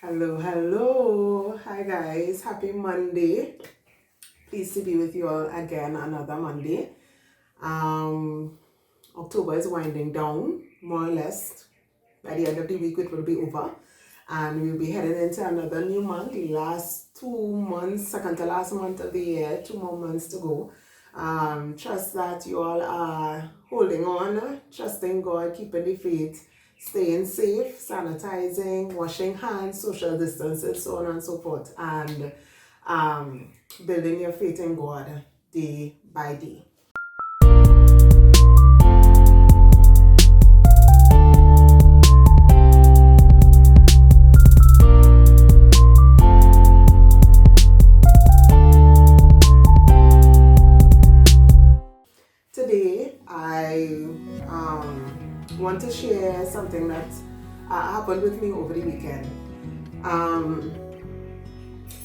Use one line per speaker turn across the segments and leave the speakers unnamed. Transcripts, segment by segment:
Hello, hello. Hi guys, happy Monday. Pleased to be with you all again another Monday. Um October is winding down, more or less. By the end of the week it will be over. And we'll be heading into another new month, the last 2 months, second to last month of the year, 2 more months to go. Trust that you all are holding on, trusting God, keeping the faith, staying safe, sanitizing, washing hands, social distancing, so on and so forth, and building your faith in God day by day. Today, I want to share something that happened with me over the weekend. Um,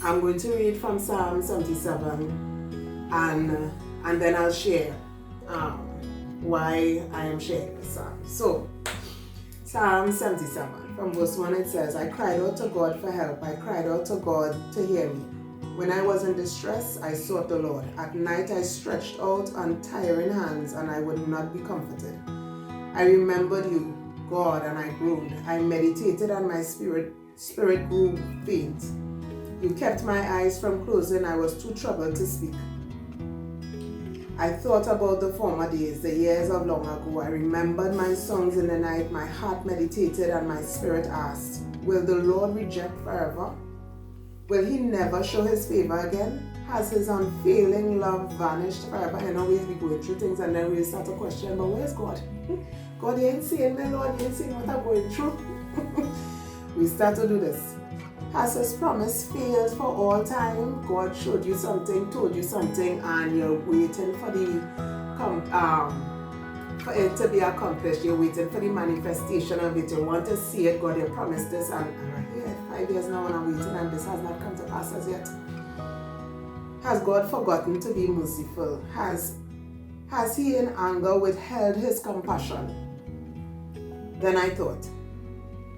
I'm going to read from Psalm 77, and then I'll share um, why I am sharing this psalm. So, Psalm 77, from verse 1 it says, I cried out to God for help. I cried out to God to hear me. When I was in distress, I sought the Lord. At night I stretched out untiring hands, and I would not be comforted. I remembered you, God, and I groaned. I meditated, and my spirit grew faint. You kept my eyes from closing. I was too troubled to speak. I thought about the former days, the years of long ago. I remembered my songs in the night. My heart meditated, and my spirit asked, will the Lord reject forever? Will he never show his favor again? Has his unfailing love vanished forever? You know, we'll be going through things and then we'll start to question, but where's God? God, you ain't seeing me, Lord. You ain't seeing what I'm going through. We start to do this. Has his promise failed for all time? God showed you something, told you something, and you're waiting for for it to be accomplished. You're waiting for the manifestation of it. You want to see it. God, you promised this, and here 5 years now and I'm waiting, and this has not come to pass as yet. Has God forgotten to be merciful? Has he in anger withheld his compassion? Then I thought,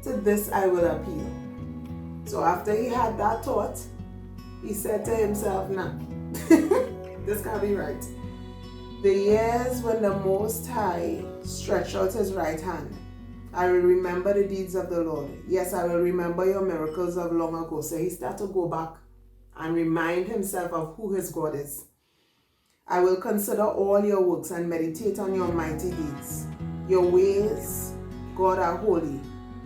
to this I will appeal. So after he had that thought, he said to himself, nah, this can't be right. The years when the Most High stretched out his right hand, I will remember the deeds of the Lord. Yes, I will remember your miracles of long ago. So he started to go back and remind himself of who his God is. I will consider all your works and meditate on your mighty deeds. Your ways, God, are holy.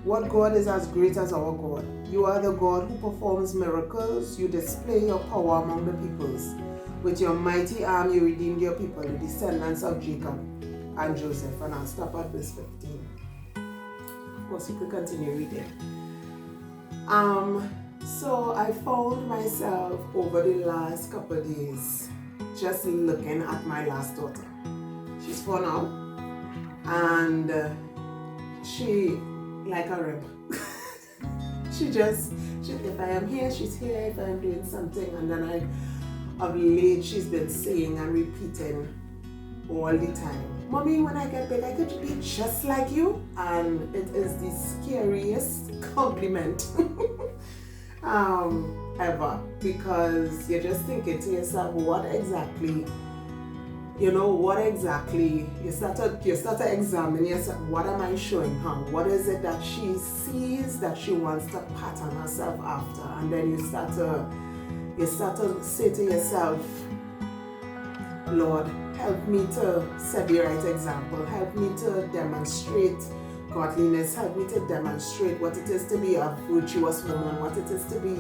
What God is as great as our God? You are the God who performs miracles. You display your power among the peoples. With your mighty arm, you redeemed your people, the descendants of Jacob and Joseph. And I'll stop at verse 15. Of course, you could continue reading. So I found myself over the last couple of days just looking at my last daughter. She's 4 now, and she like a rib. she if I am here, she's here. If I'm doing something, and then of late she's been saying and repeating all the time, Mommy, when I get big, I could be just like you. And it is the scariest compliment ever, because you're just thinking to yourself, what exactly, you start to examine yourself. What am I showing her? What is it that she sees that she wants to pattern herself after? And then you start to say to yourself, Lord, help me to set the right example. Help me to demonstrate godliness. Help me to demonstrate what it is to be a virtuous woman, what it is to be,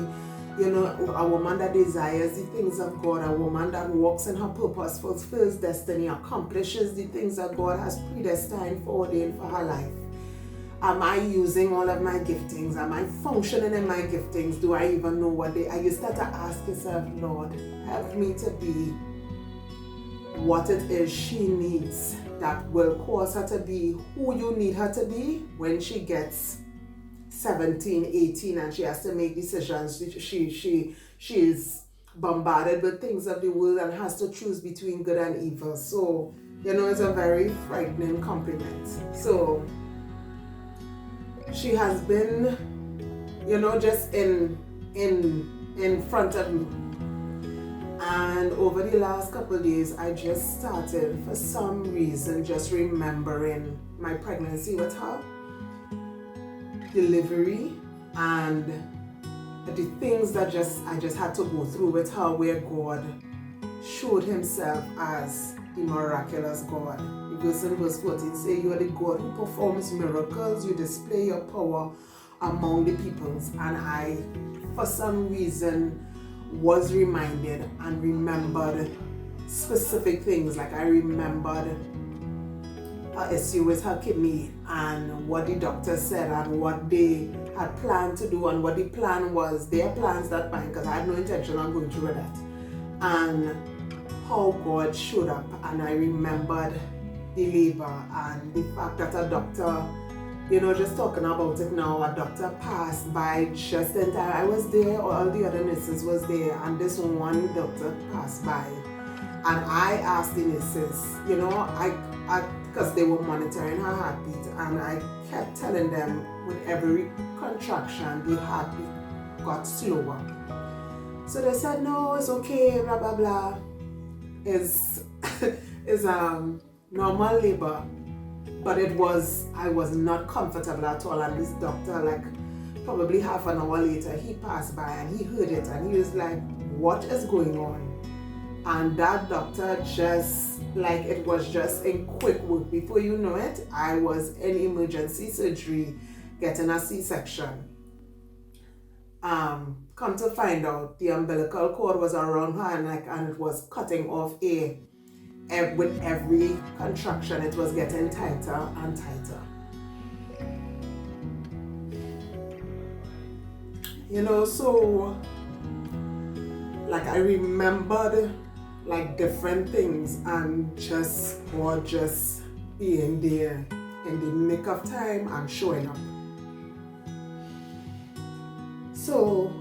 a woman that desires the things of God, a woman that walks in her purpose, fulfills destiny, accomplishes the things that God has predestined, ordained for her life. Am I using all of my giftings? Am I functioning in my giftings? Do I even know what they are? You start to ask yourself, Lord, help me to be what it is she needs that will cause her to be who you need her to be when she gets 17, 18 and she has to make decisions. She is bombarded with things of the world and has to choose between good and evil. So, it's a very frightening compliment. So, she has been just in front of me. And over the last couple of days, I just started, for some reason, just remembering my pregnancy with her, delivery, and the things that I just had to go through with her, where God showed himself as the miraculous God. Because in verse 14 say, you are the God who performs miracles, you display your power among the peoples. And I, for some reason, was reminded and remembered specific things. Like I remembered her issue with her kidney and what the doctor said and what they had planned to do and what the plan was, their plans that time, because I had no intention of going through that, and how God showed up. And I remembered the labor and the fact that a doctor, just talking about it now, a doctor passed by just in time. I was there, all the other nurses was there, and this one doctor passed by. And I asked the nurses, because they were monitoring her heartbeat, and I kept telling them with every contraction, the heartbeat got slower. So they said, no, it's okay, blah, blah, blah. It's normal labor. But I was not comfortable at all. And this doctor, like probably half an hour later, he passed by and he heard it and he was like, what is going on? And that doctor just, like, it was just in quick work. Before you know it, I was in emergency surgery getting a C-section. Come to find out, the umbilical cord was around her neck and it was cutting off air. With every contraction, it was getting tighter and tighter. So like I remembered like different things and just being there in the nick of time and showing up. So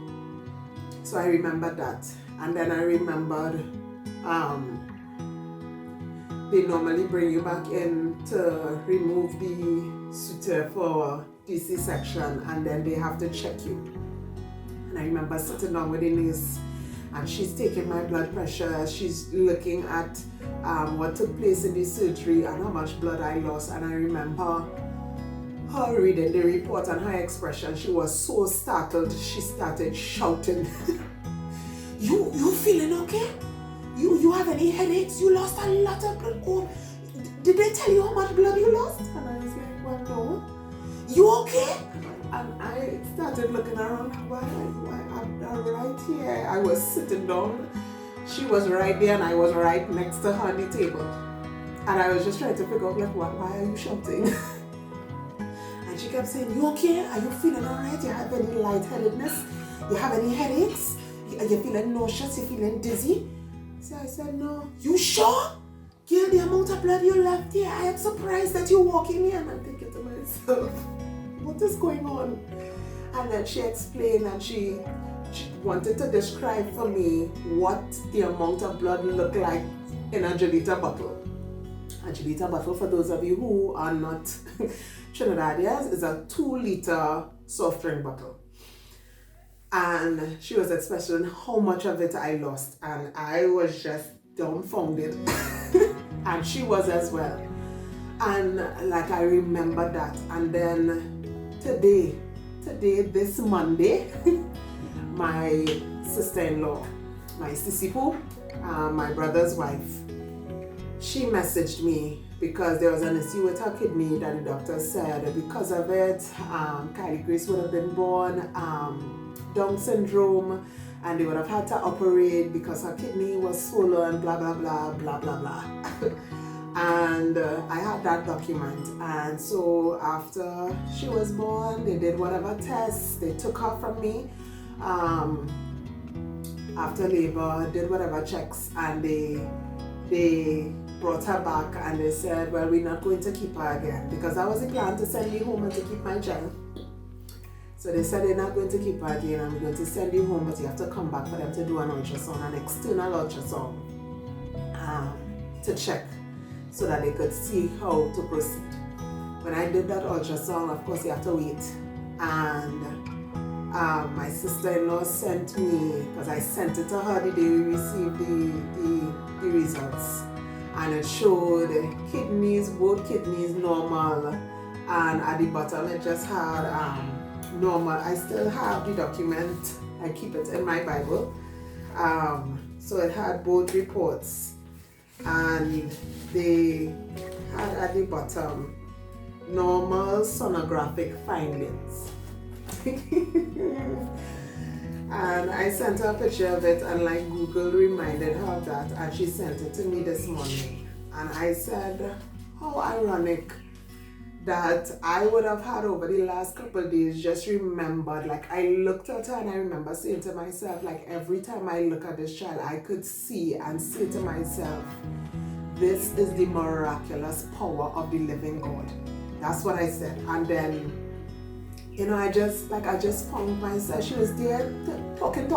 I remembered that, and then I remembered they normally bring you back in to remove the suture for the C-section, and then they have to check you. And I remember sitting down with the nurse, and she's taking my blood pressure. She's looking at what took place in the surgery and how much blood I lost. And I remember her reading the report and her expression. She was so startled. She started shouting, You feeling okay? You have any headaches? You lost a lot of blood. Oh, did they tell you how much blood you lost? And I was like, well, no. You okay? And I started looking around. Why I'm right here. I was sitting down. She was right there and I was right next to her on the table. And I was just trying to figure out, like, why are you shouting? And she kept saying, you okay? Are you feeling all right? You have any lightheadedness? You have any headaches? Are you feeling nauseous? You feeling dizzy? So I said, no. You sure? Girl, the amount of blood you left here, I am surprised that you're walking here. And I'm thinking to myself, what is going on? And then she explained, and she wanted to describe for me what the amount of blood looked like in a gelita bottle. A gelita bottle, for those of you who are not Trinidadians, is a 2-liter soft drink bottle. And she was expressing how much of it I lost, and I was just dumbfounded. And she was as well. And like I remember that. And then today, this Monday, my sister-in-law, my sisipo, my brother's wife, she messaged me because there was an issue with her kidney that the doctor said because of it, Kylie Grace would have been born Down syndrome, and they would have had to operate because her kidney was swollen, blah, blah, blah, blah, blah, blah. And I had that document. And so after she was born, they did whatever tests, they took her from me. After labor, did whatever checks, and they brought her back and they said, well, we're not going to keep her again, because that was the plan, to send me home and to keep my child. So they said they're not going to keep her again, and we're going to send you home, but you have to come back for them to do an ultrasound, an external ultrasound, to check so that they could see how to proceed. When I did that ultrasound, of course you have to wait, and My sister-in-law sent me, because I sent it to her the day we received the results, and it showed kidneys, both kidneys normal, and at the bottom it just had normal. I still have the document, I keep it in my Bible. So it had both reports, and they had at the bottom normal sonographic findings. And I sent her a picture of it, and like Google reminded her of that, and she sent it to me this morning. And I said, how ironic that I would have had over the last couple of days just remembered. Like, I looked at her and I remember saying to myself, like, every time I look at this child, I could see and say to myself, this is the miraculous power of the living God. That's what I said. And then, you know, I just found myself, she was there talking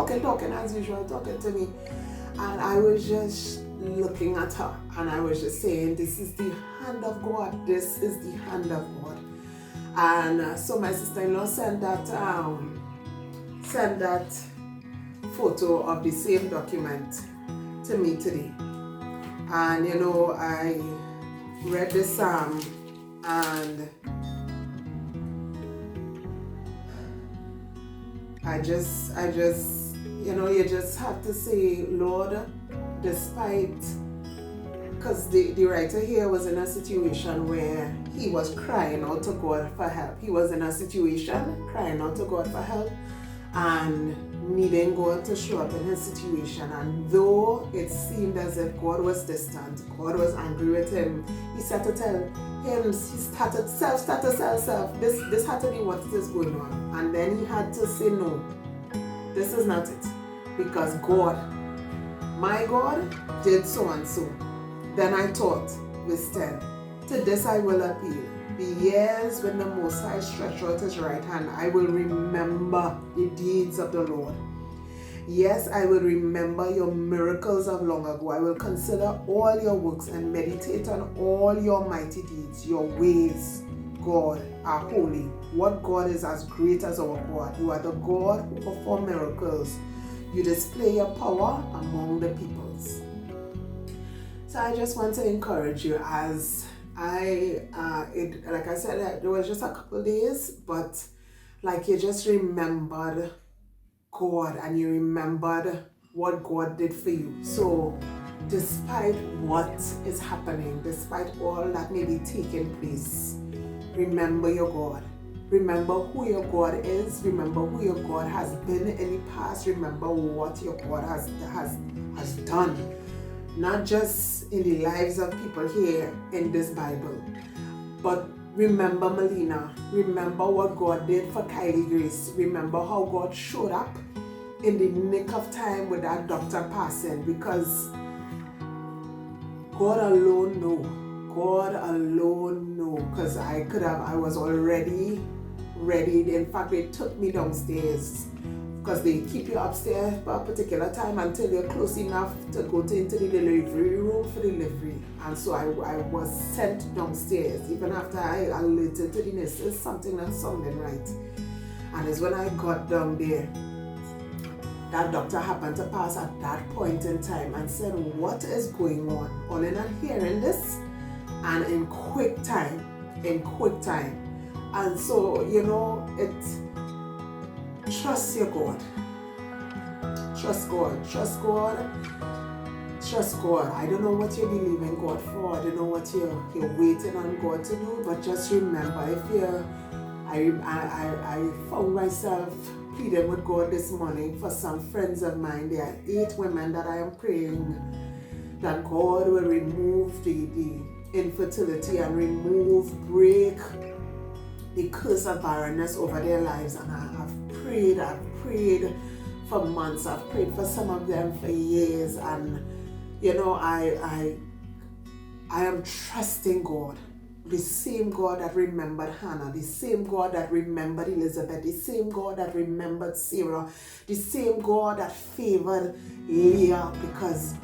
as usual, talking to me. And I was just looking at her, and I was just saying, this is the hand of God. This is the hand of God. And so my sister-in-law sent that photo of the same document to me today. And you know, I read the psalm, and I just, you know, you just have to say, Lord, despite, because the writer here was in a situation where he was crying out to God for help. He was in a situation crying out to God for help and needing God to show up in his situation. And though it seemed as if God was distant, God was angry with him, he started to tell him, he started self. This had to be what is going on. And then he had to say, no, this is not it. Because God, my God, did so and so. Then I thought, verse 10, to this I will appeal. The years when the Most High stretched out his right hand, I will remember the deeds of the Lord. Yes, I will remember your miracles of long ago. I will consider all your works and meditate on all your mighty deeds. Your ways, God, are holy. What God is as great as our God. You are the God who performs miracles. You display your power among the peoples. So I just want to encourage you, as like I said, it was just a couple days, but like you just remembered God, and you remembered what God did for you. So despite what is happening, despite all that may be taking place, remember your God. Remember who your God is. Remember who your God has been in the past. Remember what your God has done. Not just in the lives of people here in this Bible, but remember Melina. Remember what God did for Kylie Grace. Remember how God showed up in the nick of time with that doctor passing, because God alone know. God alone know. Because I was already ready. In fact, they took me downstairs, because they keep you upstairs for a particular time until you're close enough to go into the delivery room for delivery. And so I was sent downstairs, even after I alerted to the nurses something that sounded right. And it's when I got down there, that doctor happened to pass at that point in time and said, what is going on? Only not hearing this, and in quick time. And so, you know, trust your God. Trust God. I don't know what you're believing God for. I don't know what you're waiting on God to do. But just remember, I found myself pleading with God this morning for some friends of mine. There are 8 women that I am praying that God will remove the infertility and break the curse of barrenness over their lives. And I've prayed for months. I've prayed for some of them for years. And you know, I am trusting God. The same God that remembered Hannah, the same God that remembered Elizabeth, the same God that remembered Sarah, the same God that favored Leah, because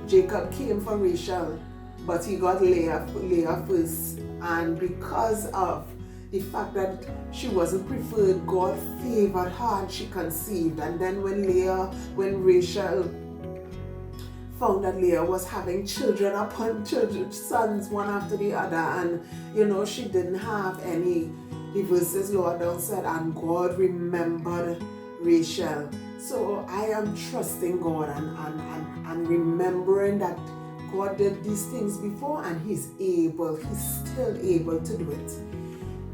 Jacob came for Rachel, but he got Leah first. And because of the fact that she wasn't preferred, God favored her and she conceived. And then when Rachel found that Leah was having children upon children, sons one after the other, and she didn't have any, the verses lower down said, and God remembered Rachel. So I am trusting God and remembering that God did these things before, and He's still able to do it.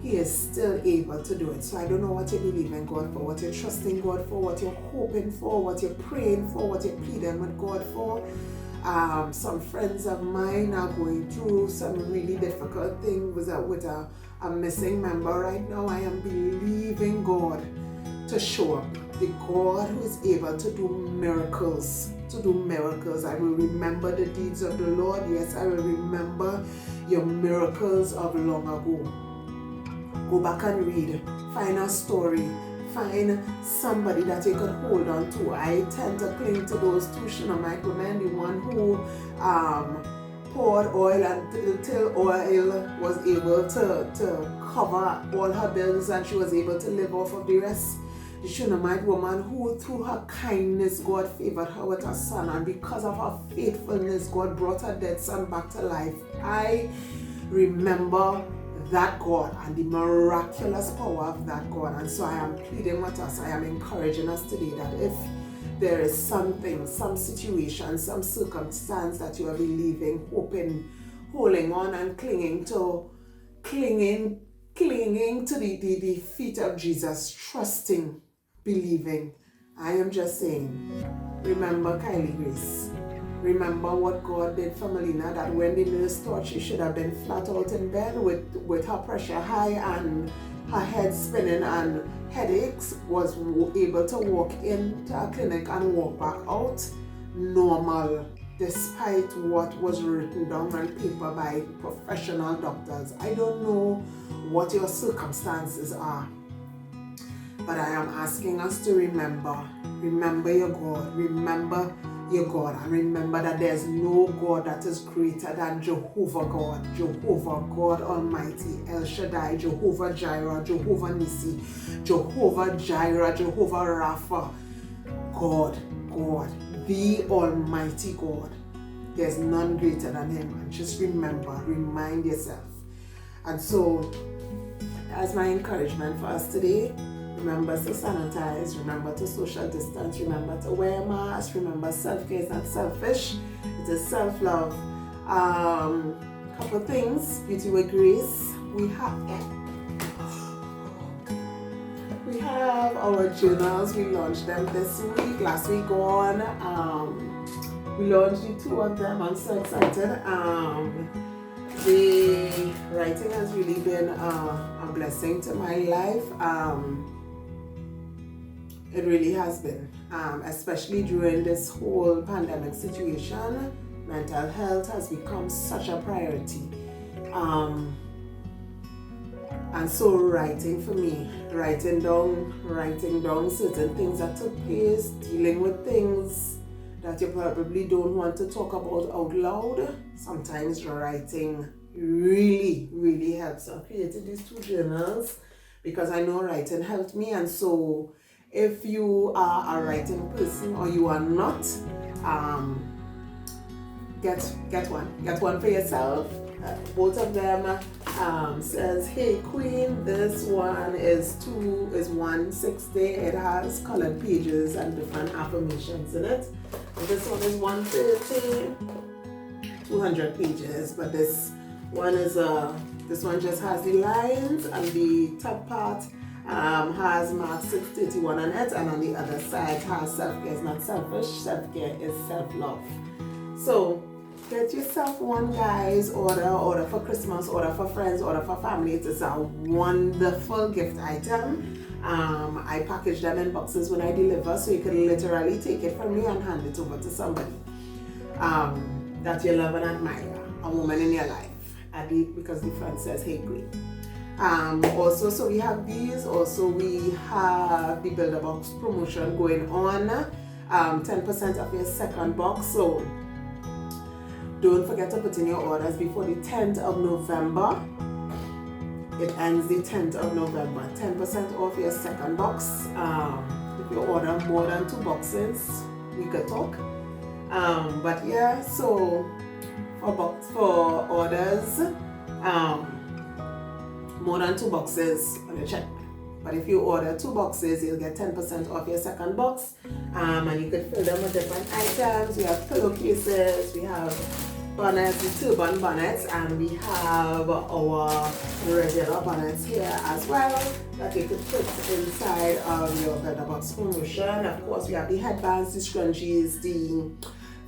He is still able to do it. So I don't know what you're believing God for, what you're trusting God for, what you're hoping for, what you're praying for, what you're pleading with God for. Some friends of mine are going through some really difficult things with a missing member right now. I am believing God to show up. The God who is able to do miracles. I will remember the deeds of the Lord. Yes, I will remember your miracles of long ago. Go back and read. Find a story. Find somebody that you could hold on to. I tend to cling to those two Shunammite women, the one who poured oil until oil was able to cover all her bills and she was able to live off of the rest. The Shunammite woman who, through her kindness, God favored her with a son, and because of her faithfulness, God brought her dead son back to life. I remember that God and the miraculous power of that God. And so I am pleading with us, I am encouraging us today that if there is something, some situation, some circumstance that you are believing, hoping, holding on and clinging to the feet of Jesus, trusting, believing, I am just saying, remember Kylie Grace. Remember what God did for Melina, that when the nurse thought she should have been flat out in bed with her pressure high and her head spinning and headaches, was able to walk into a clinic and walk back out normal, despite what was written down on paper by professional doctors. I don't know what your circumstances are, but I am asking us to remember your God, remember your God, and remember that there's no God that is greater than Jehovah God Almighty, El Shaddai, Jehovah Jireh, Jehovah Nissi, Jehovah Jireh, Jehovah Rapha, God, the Almighty God. There's none greater than Him, and just remind yourself. And so, as my encouragement for us today, remember to sanitize, remember to social distance, remember to wear a mask, remember self-care is not selfish, it is self-love. Couple things, Beauty with Grace, we have our journals. We launched them this week, last week on. We launched the two of them. I'm so excited. The writing has really been a blessing to my life. It really has been, especially during this whole pandemic situation. Mental health has become such a priority. And so writing for me, writing down certain things that took place, dealing with things that you probably don't want to talk about out loud. Sometimes writing really, really helps. I created these two journals because I know writing helped me. And so if you are a writing person or you are not, get one for yourself. Both of them says, hey Queen, this one is 160. It has colored pages and different affirmations in it. And this one is 130, 200 pages, but this one just has the lines, and the top part has mark 631 on it, and on the other side has self-care is not selfish, self-care is self-love. So get yourself one, guys. Order for Christmas, order for friends, order for family. It is a wonderful gift item. I package them in boxes when I deliver, so you can literally take it from me and hand it over to somebody that you love and admire, a woman in your life, because the front says, hey Queen. Also, so we have these. Also, we have the Builder Box promotion going on. 10% off your second box. So don't forget to put in your orders before the 10th of November. it ends the 10th of November. 10% off your second box. If you order more than 2 boxes, we could talk. But yeah, so for orders, more than 2 boxes, let me check. But if you order 2 boxes, you'll get 10% off your second box. And you could fill them with different items. We have pillowcases, we have bonnets, the turban bonnets, and we have our regular bonnets here as well that you could put inside of your builder box promotion. Of course, we have the headbands, the scrunchies, the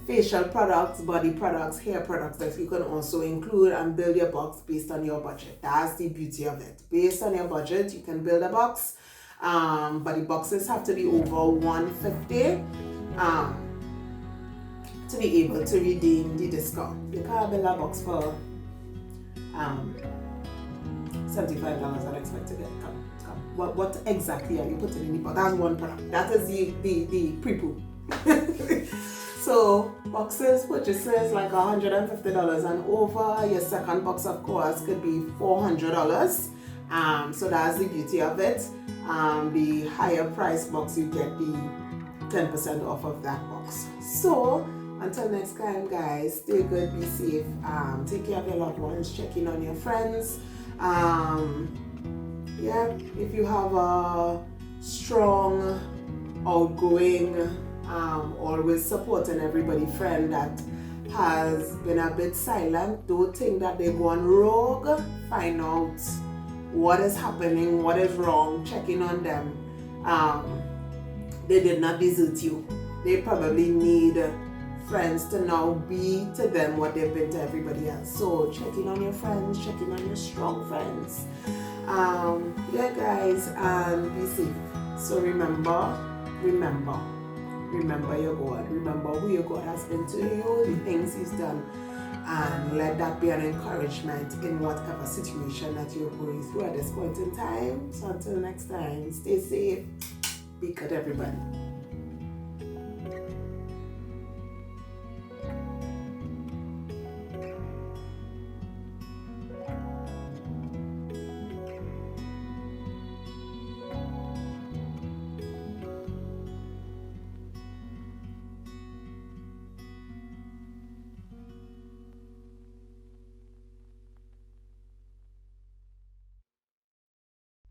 facial products, body products, hair products that you can also include and build your box based on your budget. That's the beauty of it. Based on your budget, you can build a box, but the boxes have to be over $150 to be able to redeem the discount. You can't build a box for $75 and expect to get come. What exactly are you putting in the box? That's one product. That is the pre-poo. So boxes purchases like $150 and over. Your second box, of course, could be $400. So that's the beauty of it. The higher price box, you get the 10% off of that box. So until next time, guys, stay good, be safe, take care of your loved ones, check in on your friends. Yeah, if you have a strong, outgoing, always supporting everybody friend that has been a bit silent, don't think that they're going rogue. Find out what is happening, what is wrong, check in on them. They did not desert you. They probably need friends to now be to them what they've been to everybody else. So check in on your friends, check in on your strong friends. Yeah, guys, and be safe. So remember your God. Remember who your God has been to you, the things He's done, and let that be an encouragement in whatever situation that you're going through at this point in time. So until next time, stay safe. Be good, everybody.